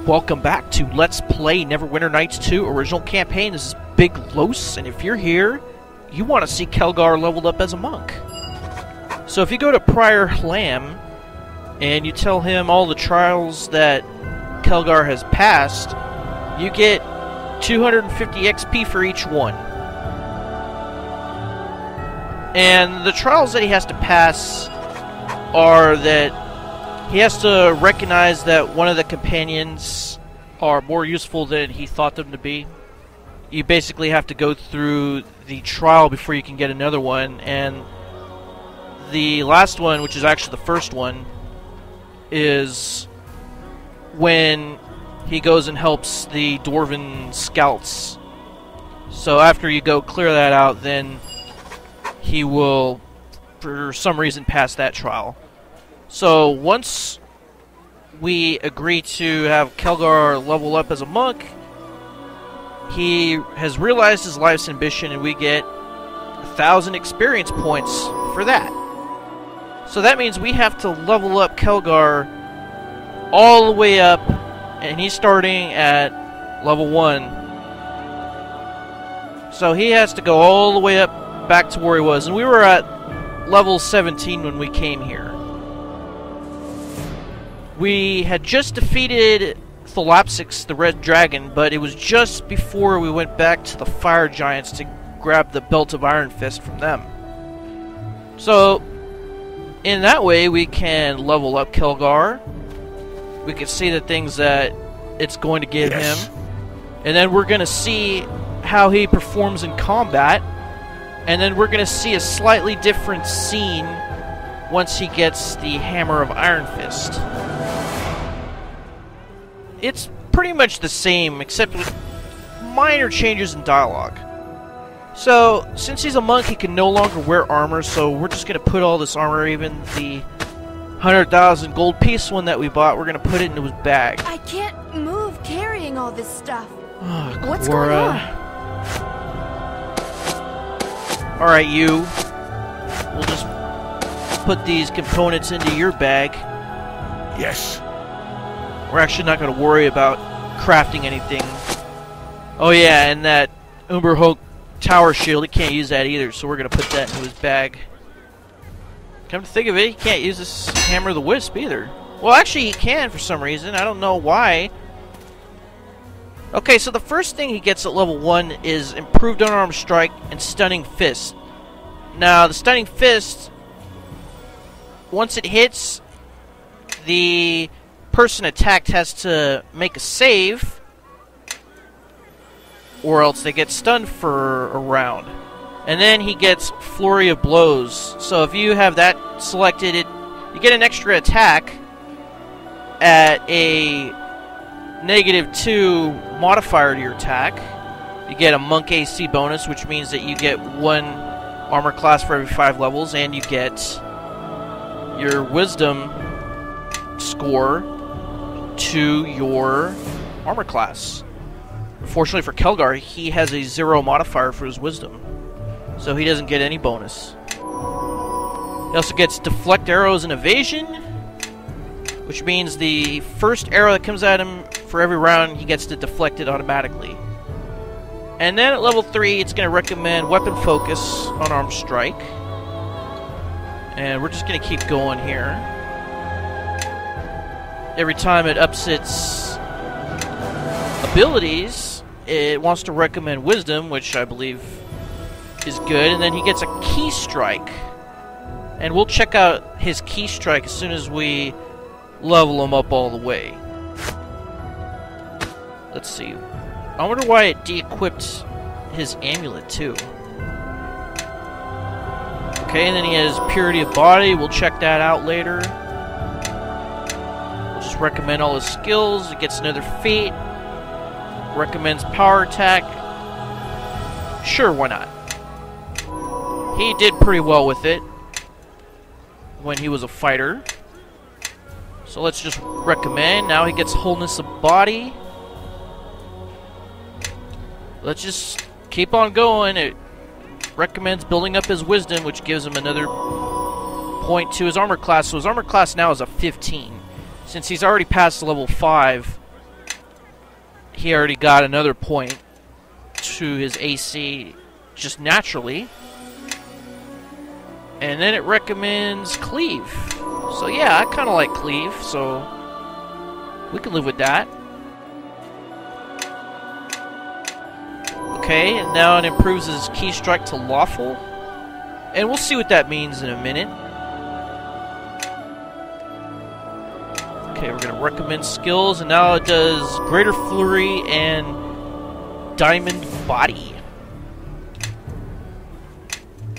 Welcome back to Let's Play Neverwinter Nights 2 Original Campaign. This is Big Los, and if you're here, you want to see Kelgar leveled up as a monk. So if you go to Prior Lamb, and you tell him all the trials that Kelgar has passed, you get 250 XP for each one. And the trials that he has to pass are that he has to recognize that one of the companions are more useful than he thought them to be. You basically have to go through the trial before you can get another one, and the last one, which is actually the first one, is when he goes and helps the Dwarven scouts. So after you go clear that out, then he will, for some reason, pass that trial. So once we agree to have Kelgar level up as a monk, he has realized his life's ambition, and we get 1,000 experience points for that. So that means we have to level up Kelgar all the way up, and he's starting at level 1. So he has to go all the way up back to where he was, and we were at level 17 when we came here. We had just defeated Thalapsix, the Red Dragon, but it was just before we went back to the Fire Giants to grab the Belt of Iron Fist from them. So, in that way, we can level up Kelgar. We can see the things that it's going to give him. And then we're going to see how he performs in combat. And then we're going to see a slightly different scene once he gets the Hammer of Iron Fist. It's pretty much the same, except with minor changes in dialogue. So, since he's a monk, he can no longer wear armor, so we're just going to put all this armor, even the 100,000 gold piece one that we bought, we're going to put it into his bag. I can't move carrying all this stuff. Oh, what's going on? Alright, you. We'll just put these components into your bag. Yes. We're actually not going to worry about crafting anything. Oh yeah, and that Umberhoek tower shield, he can't use that either, so we're going to put that into his bag. Come to think of it, he can't use this Hammer of the Wisp either. Well, actually he can for some reason. I don't know why. Okay, so the first thing he gets at level 1 is Improved Unarmed Strike and Stunning Fist. Now, the Stunning Fist, once it hits, the person attacked has to make a save, or else they get stunned for a round. And then he gets Flurry of Blows. So if you have that selected, you get an extra attack at a -2 modifier to your attack. You get a Monk AC bonus, which means that you get 1 armor class for every 5 levels, and you get your Wisdom score to your armor class. Unfortunately for Kelgar, he has a 0 modifier for his Wisdom, so he doesn't get any bonus. He also gets Deflect Arrows and Evasion, which means the first arrow that comes at him for every round, he gets to deflect it automatically. And then at level 3, it's going to recommend Weapon Focus, Unarmed Strike. And we're just going to keep going here. Every time it ups its abilities, it wants to recommend Wisdom, which I believe is good. And then he gets a Key Strike. And we'll check out his Key Strike as soon as we level him up all the way. Let's see. I wonder why it de-equipped his amulet too. Okay, and then he has Purity of Body. We'll check that out later. We'll just recommend all his skills. He gets another feat. Recommends Power Attack. Sure, why not? He did pretty well with it when he was a fighter. So let's just recommend. Now he gets Wholeness of Body. Let's just keep on going. It recommends building up his Wisdom, which gives him another point to his armor class. So his armor class now is a 15. Since he's already passed level 5, he already got another point to his AC just naturally. And then it recommends cleave. So yeah, I kind of like cleave, so we can live with that. Okay, and now it improves his key strike to lawful. And we'll see what that means in a minute. Okay, we're going to recommend skills, and now it does Greater Flurry and Diamond Body.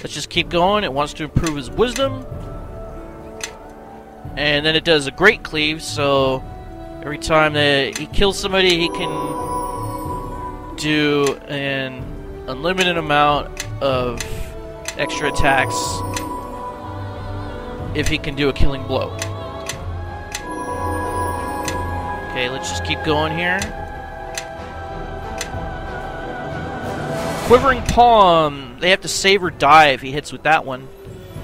Let's just keep going. It wants to improve his wisdom. And then it does a Great Cleave, so every time that he kills somebody, he can do an unlimited amount of extra attacks if he can do a killing blow. Okay, let's just keep going here. Quivering Palm. They have to save or die if he hits with that one.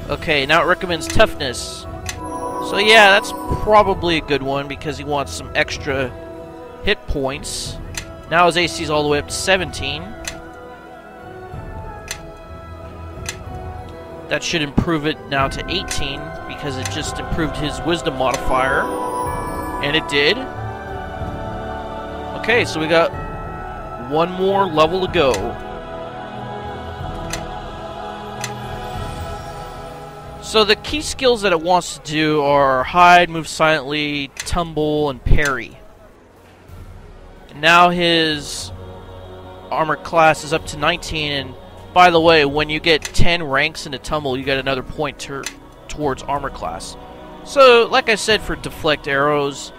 Okay, now it recommends toughness. So yeah, that's probably a good one because he wants some extra hit points. Now his AC is all the way up to 17. That should improve it now to 18 because it just improved his wisdom modifier. And it did. Okay, so we got one more level to go. So the key skills that it wants to do are hide, move silently, tumble, and parry. And now his armor class is up to 19, and by the way, when you get 10 ranks into tumble, you get another point towards armor class. So, like I said, for deflect arrows,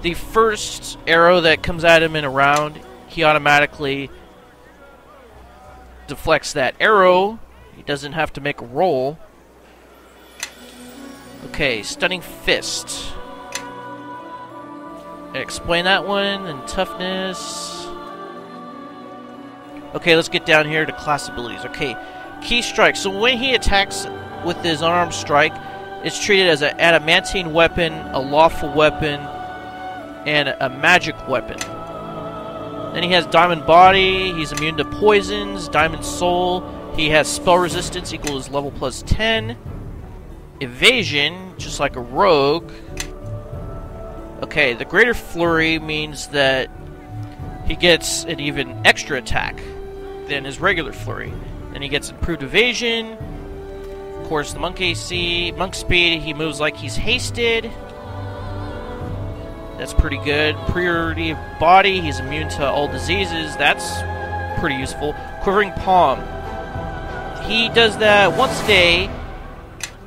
the first arrow that comes at him in a round, he automatically deflects that arrow. He doesn't have to make a roll. Okay, Stunning Fist. Explain that one, and Toughness. Okay, let's get down here to class abilities. Okay, Key Strike. So when he attacks with his unarmed strike, it's treated as an adamantine weapon, a lawful weapon, and a magic weapon. Then he has Diamond Body. He's immune to poisons. Diamond Soul. He has spell resistance equals level plus 10. Evasion, just like a rogue. Okay, the Greater Flurry means that he gets an even extra attack than his regular Flurry. Then he gets improved evasion. Of course, the Monk AC, Monk Speed, he moves like he's hasted. That's pretty good. Priority of Body, he's immune to all diseases. That's pretty useful. Quivering Palm. He does that once a day,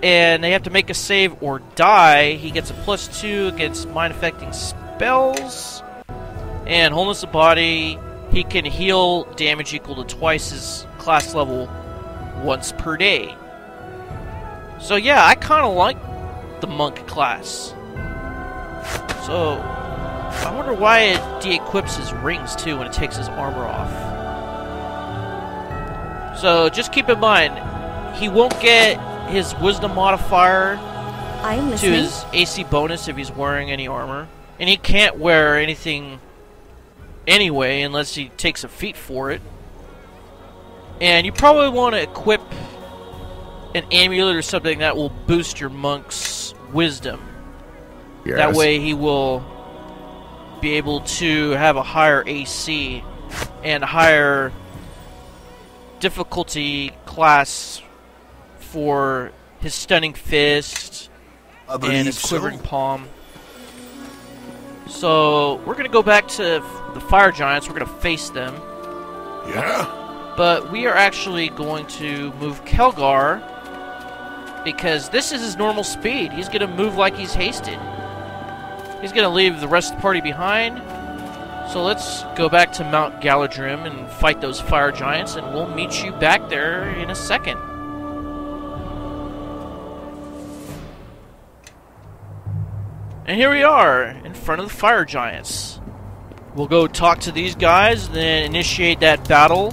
and they have to make a save or die. He gets a +2 against mind-affecting spells. And Wholeness of Body, he can heal damage equal to twice his class level once per day. So yeah, I kind of like the Monk class. So, I wonder why it de-equips his rings too when it takes his armor off. So, just keep in mind, he won't get his wisdom modifier to his AC bonus if he's wearing any armor. And he can't wear anything anyway unless he takes a feat for it. And you probably want to equip an amulet or something that will boost your monk's wisdom. Yes. That way he will be able to have a higher AC and higher difficulty class for his Stunning Fist and his Quivering Palm. So we're going to go back to the Fire Giants. We're going to face them. Yeah. But we are actually going to move Kelgar because this is his normal speed. He's going to move like he's hasted. He's going to leave the rest of the party behind. So let's go back to Mount Galadrim and fight those Fire Giants, and we'll meet you back there in a second. And here we are, in front of the Fire Giants. We'll go talk to these guys, then initiate that battle.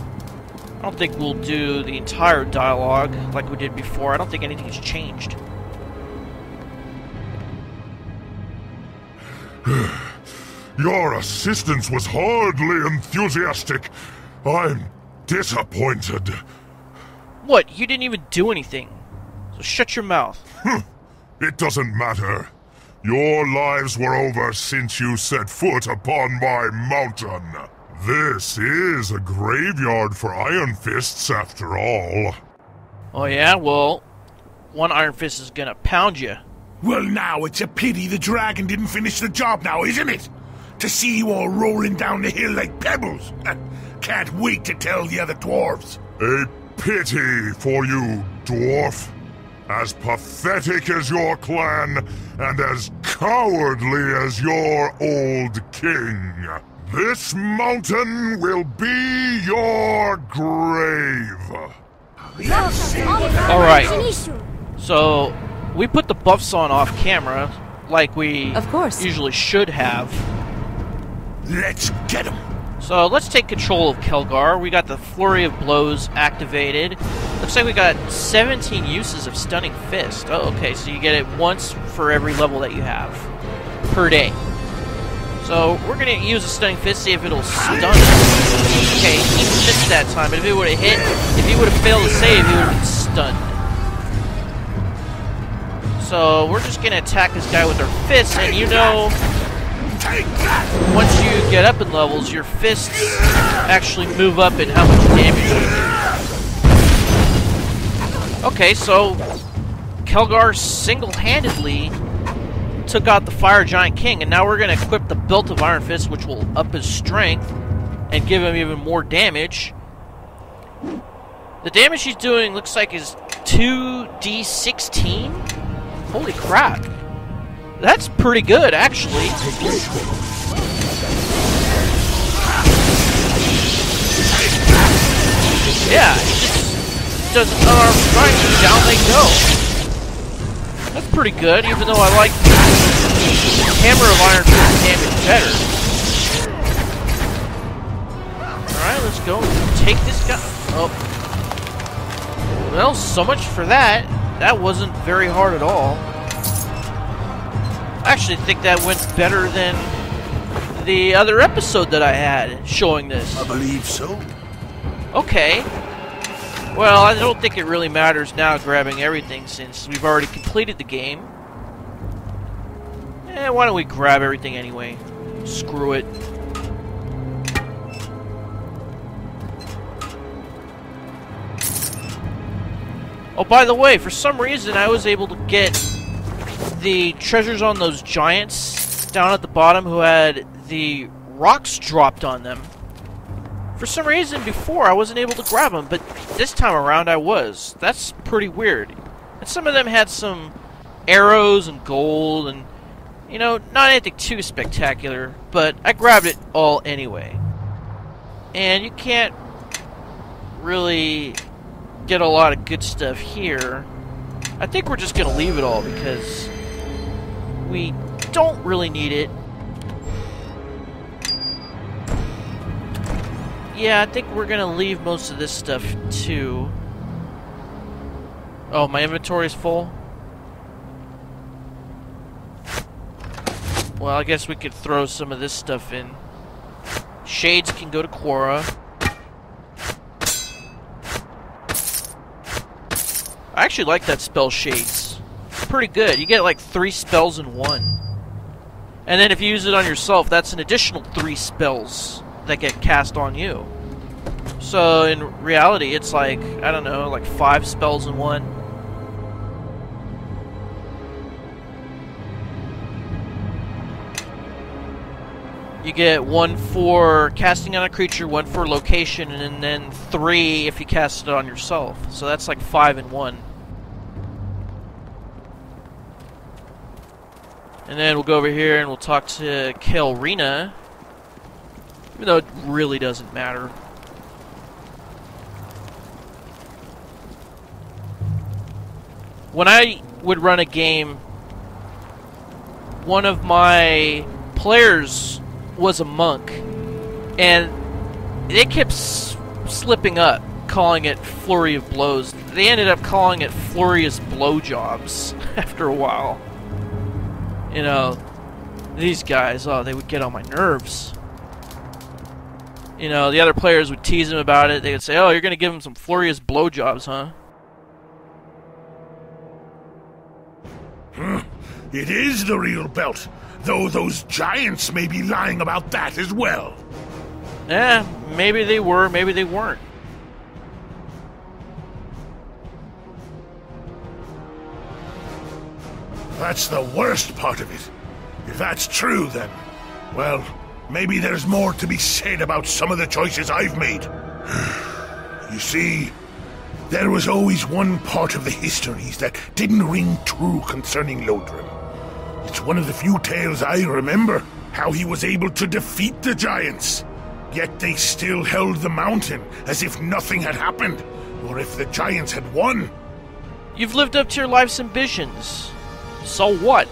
I don't think we'll do the entire dialogue like we did before. I don't think anything's changed. Your assistance was hardly enthusiastic. I'm disappointed. What? You didn't even do anything. So shut your mouth. It doesn't matter. Your lives were over since you set foot upon my mountain. This is a graveyard for Iron Fists, after all. Oh yeah? Well, one Iron Fist is gonna pound you. Well, now, it's a pity the dragon didn't finish the job now, isn't it? To see you all rolling down the hill like pebbles. Can't wait to tell the other dwarves. A pity for you, dwarf. As pathetic as your clan, and as cowardly as your old king. This mountain will be your grave. Alright. So, we put the buffs on off camera, like we Of course. usually should have. Let's get him. So let's take control of Kelgar. We got the Flurry of Blows activated. Looks like we got 17 uses of Stunning Fist. Oh, okay, so you get it once for every level that you have per day. So we're gonna use a Stunning Fist, see if it'll stun us. Okay, he missed that time, but if it would have hit, if he would have failed to save, he would have been stunned. So we're just gonna attack this guy with our fists, and you know, once you get up in levels, your fists actually move up in how much damage you do. Okay, so Kelgar single-handedly took out the Fire Giant King, and now we're going to equip the Belt of Iron Fist, which will up his strength and give him even more damage. The damage he's doing looks like is 2d16? Holy crap. That's pretty good, actually. Yeah, he just does an unarmed strike and down they go. That's pretty good, even though I like Hammer of Iron Fist damage better. Alright, let's go take this guy. Oh. Well, so much for that. That wasn't very hard at all. I actually think that went better than the other episode that I had showing this. I believe so. Okay. Well, I don't think it really matters now grabbing everything since we've already completed the game. Why don't we grab everything anyway? Screw it. Oh, by the way, for some reason I was able to get the treasures on those giants down at the bottom who had the rocks dropped on them. For some reason before I wasn't able to grab them, but this time around I was. That's pretty weird. And some of them had some arrows and gold and, you know, not anything too spectacular, but I grabbed it all anyway. And you can't really get a lot of good stuff here. I think we're just going to leave it all because we don't really need it. Yeah, I think we're going to leave most of this stuff too. Oh, my inventory is full? Well, I guess we could throw some of this stuff in. Shades can go to Quora. I actually like that spell, Shades. It's pretty good. You get like 3 spells in one. And then if you use it on yourself, that's an additional 3 spells that get cast on you. So in reality, it's like, I don't know, like 5 spells in one. You get 1 for casting on a creature, 1 for location, and then 3 if you cast it on yourself. So that's like 5 in 1. And then we'll go over here and we'll talk to Kael'rina, even though it really doesn't matter. When I would run a game, one of my players was a monk, and they kept slipping up, calling it Flurry of Blows. They ended up calling it Flurious Blowjobs after a while. You know, These guys, oh, they would get on my nerves. You know, the other players would tease him about it. They would say, oh, you're going to give him some furious blowjobs, huh? It is the real belt, though those giants may be lying about that as well. Maybe they were, maybe they weren't. That's the worst part of it. If that's true, then, well, maybe there's more to be said about some of the choices I've made. You see, there was always one part of the histories that didn't ring true concerning Lodrim. It's one of the few tales I remember, how he was able to defeat the giants. Yet they still held the mountain as if nothing had happened, or if the giants had won. You've lived up to your life's ambitions. So what?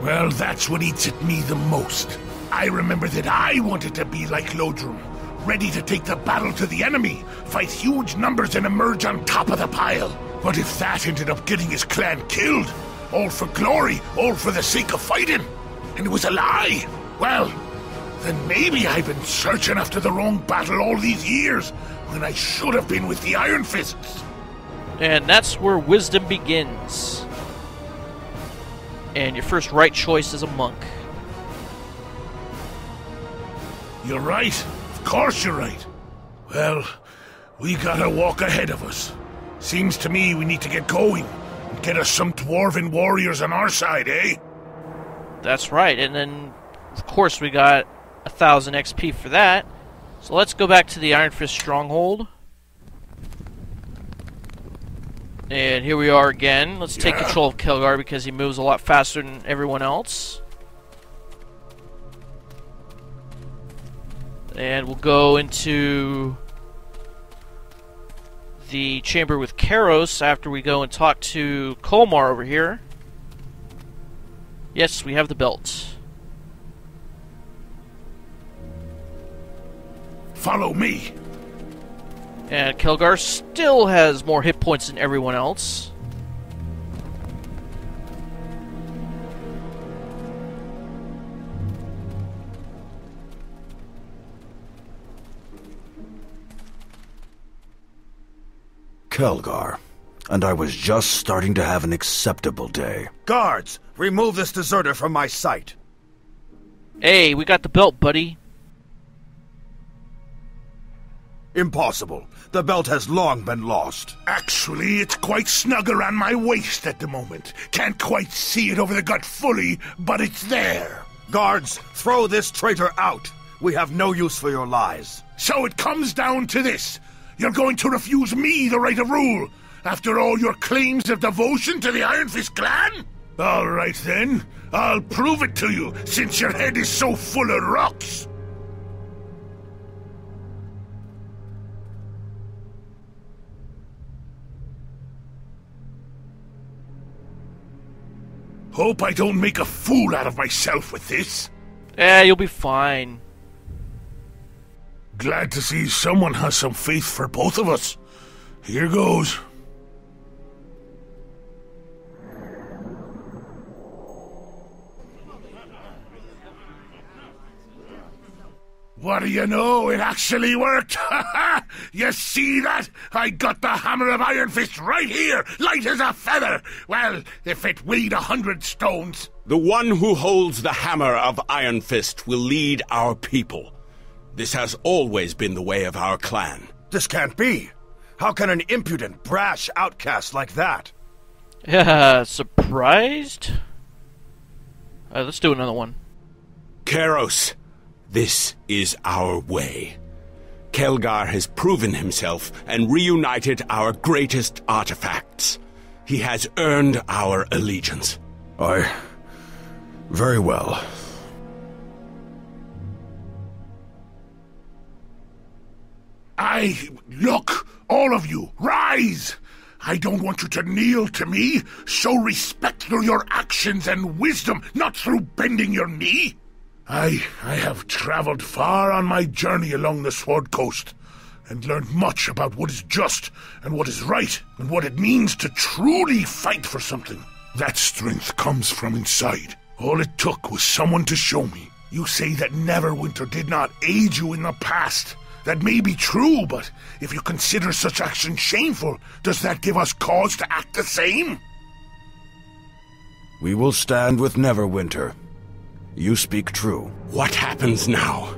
Well, that's what eats at me the most. I remember that I wanted to be like Lodrim, ready to take the battle to the enemy, fight huge numbers and emerge on top of the pile. But if that ended up getting his clan killed, all for glory, all for the sake of fighting, and it was a lie, well, then maybe I've been searching after the wrong battle all these years, when I should have been with the Iron Fists. And that's where wisdom begins. And your first right choice is a monk. You're right. Of course you're right. Well, we got a walk ahead of us. Seems to me we need to get going and get us some dwarven warriors on our side, eh? That's right. And then, of course, we got 1,000 XP for that. So let's go back to the Iron Fist stronghold. And here we are again. Let's take control of Kelgar because he moves a lot faster than everyone else. And we'll go into the chamber with Karos after we go and talk to Kolmar over here. Yes, we have the belt. Follow me. And Kelgar still has more hit points than everyone else. Khelgar, and I was just starting to have an acceptable day. Guards, remove this deserter from my sight. Hey, we got the belt, buddy. Impossible. The belt has long been lost. Actually, it's quite snug around my waist at the moment. Can't quite see it over the gut fully, but it's there. Guards, throw this traitor out. We have no use for your lies. So it comes down to this. You're going to refuse me the right of rule, after all your claims of devotion to the Iron Fist clan? All right then, I'll prove it to you, since your head is so full of rocks. Hope I don't make a fool out of myself with this. You'll be fine. Glad to see someone has some faith for both of us. Here goes. What do you know? It actually worked! You see that? I got the hammer of Iron Fist right here, light as a feather! Well, if it weighed 100 stones. The one who holds the hammer of Iron Fist will lead our people. This has always been the way of our clan. This can't be. How can an impudent, brash outcast like that? Surprised? Let's do another one. Karos, this is our way. Kelgar has proven himself and reunited our greatest artifacts. He has earned our allegiance. Very well. Look, all of you, rise! I don't want you to kneel to me. Show respect through your actions and wisdom, not through bending your knee. I have traveled far on my journey along the Sword Coast, and learned much about what is just and what is right, and what it means to truly fight for something. That strength comes from inside. All it took was someone to show me. You say that Neverwinter did not aid you in the past. That may be true, but if you consider such action shameful, does that give us cause to act the same? We will stand with Neverwinter. You speak true. What happens now?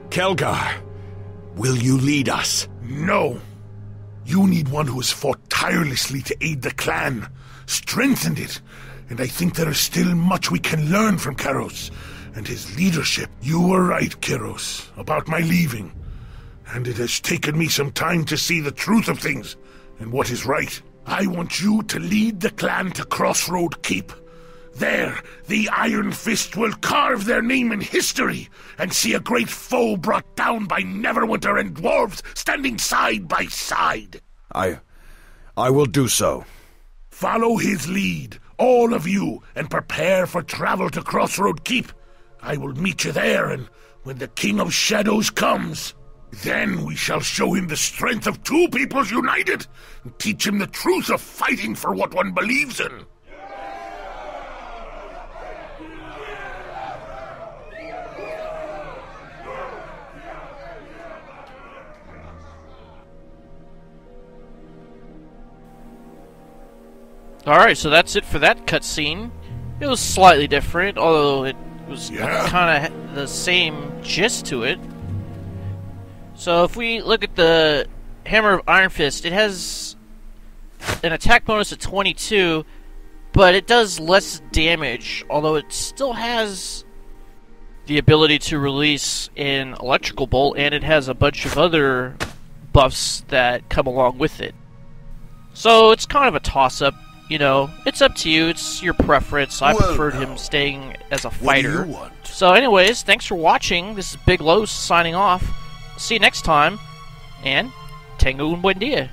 Kelgar, will you lead us? No. You need one who has fought tirelessly to aid the clan, strengthened it, and I think there is still much we can learn from Karos and his leadership. You were right, Karos, about my leaving, and it has taken me some time to see the truth of things and what is right. I want you to lead the clan to Crossroad Keep. There, the Iron Fist will carve their name in history and see a great foe brought down by Neverwinter and dwarves standing side by side. I will do so. Follow his lead, all of you, and prepare for travel to Crossroad Keep. I will meet you there, and when the King of Shadows comes, then we shall show him the strength of two peoples united and teach him the truth of fighting for what one believes in. Alright, so that's it for that cutscene. It was slightly different, although it was kind of the same gist to it. So if we look at the Hammer of Iron Fist, it has an attack bonus of 22, but it does less damage, although it still has the ability to release an electrical bolt, and it has a bunch of other buffs that come along with it. So it's kind of a toss-up. You know, it's up to you. It's your preference. I preferred him staying as a fighter. What do you want? So anyways, thanks for watching. This is Big Los signing off. See you next time. And Tengu un buen dia.